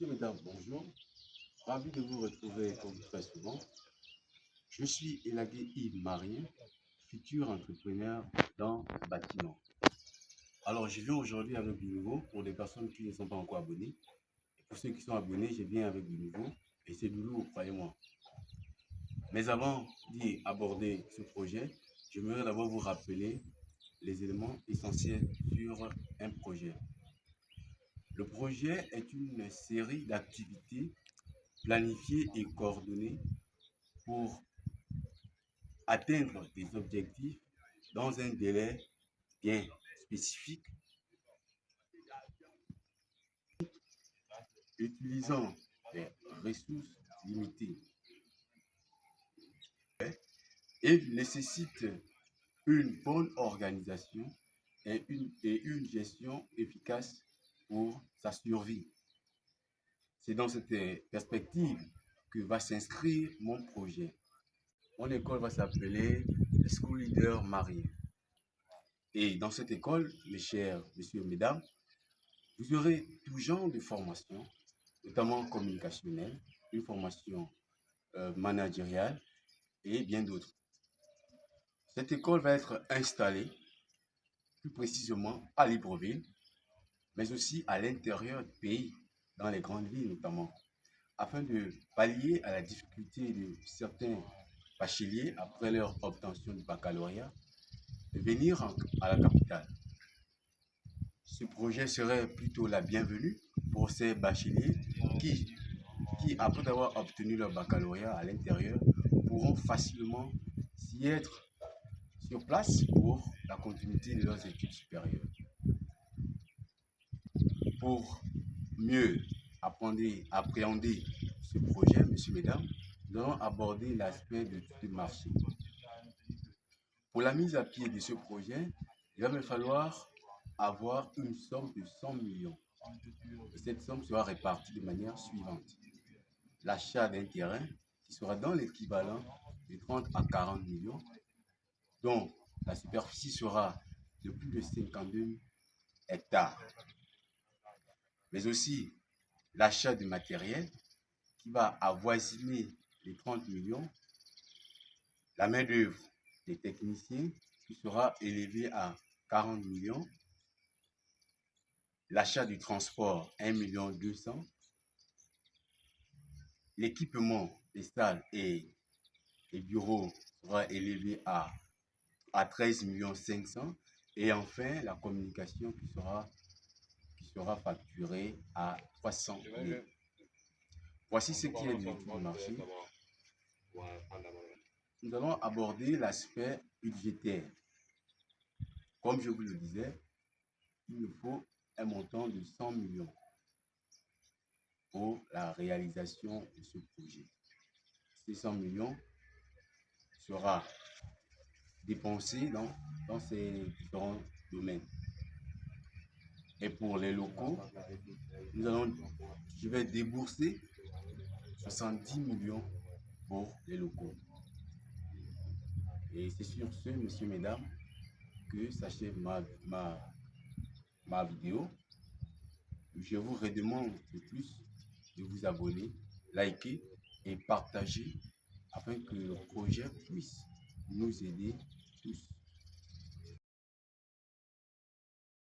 Messieurs, mesdames, bonjour. Ravi de vous retrouver comme très souvent. Je suis Elagé Yves Marien, futur entrepreneur dans le bâtiment. Alors, je viens aujourd'hui avec du nouveau pour les personnes qui ne sont pas encore abonnées. Et pour ceux qui sont abonnés, je viens avec du nouveau et c'est du lourd, croyez-moi. Mais avant d'y aborder ce projet, j'aimerais d'abord vous rappeler les éléments essentiels sur un projet. Le projet est une série d'activités planifiées et coordonnées pour atteindre des objectifs dans un délai bien spécifique, utilisant des ressources limitées et nécessite une bonne organisation et une gestion efficace pour sa survie. C'est dans cette perspective que va s'inscrire mon projet. Mon école va s'appeler School Leader Marien. Et dans cette école, mes chers messieurs, mesdames, vous aurez tout genre de formations, notamment communicationnelle, une formation managériale et bien d'autres. Cette école va être installée plus précisément à Libreville, mais aussi à l'intérieur du pays, dans les grandes villes notamment, afin de pallier à la difficulté de certains bacheliers après leur obtention du baccalauréat de venir à la capitale. Ce projet serait plutôt la bienvenue pour ces bacheliers qui après avoir obtenu leur baccalauréat à l'intérieur, pourront facilement s'y être sur place pour la continuité de leurs études supérieures. Pour mieux appréhender ce projet, messieurs, mesdames, nous allons aborder l'aspect de tout le marché. Pour la mise à pied de ce projet, il va me falloir avoir une somme de 100 millions. Et cette somme sera répartie de manière suivante. L'achat d'un terrain qui sera dans l'équivalent de 30 à 40 millions, dont la superficie sera de plus de 52 hectares. Mais aussi l'achat du matériel qui va avoisiner les 30 millions, la main-d'œuvre des techniciens qui sera élevée à 40 millions, l'achat du transport 1,2 million, l'équipement des salles et bureaux sera élevé à 13,5 millions et enfin la communication qui sera facturée à 300 000. Voici ce qui est de l'étude du marché. Nous allons aborder l'aspect budgétaire. Comme je vous le disais, il nous faut un montant de 100 millions pour la réalisation de ce projet. Ces 100 millions sera dépensé dans ces différents domaines. Et pour les locaux, je vais débourser 70 millions pour les locaux. Et c'est sur ce, messieurs, mesdames, que s'achève ma vidéo. Je vous redemande de plus de vous abonner, liker et partager afin que le projet puisse nous aider tous.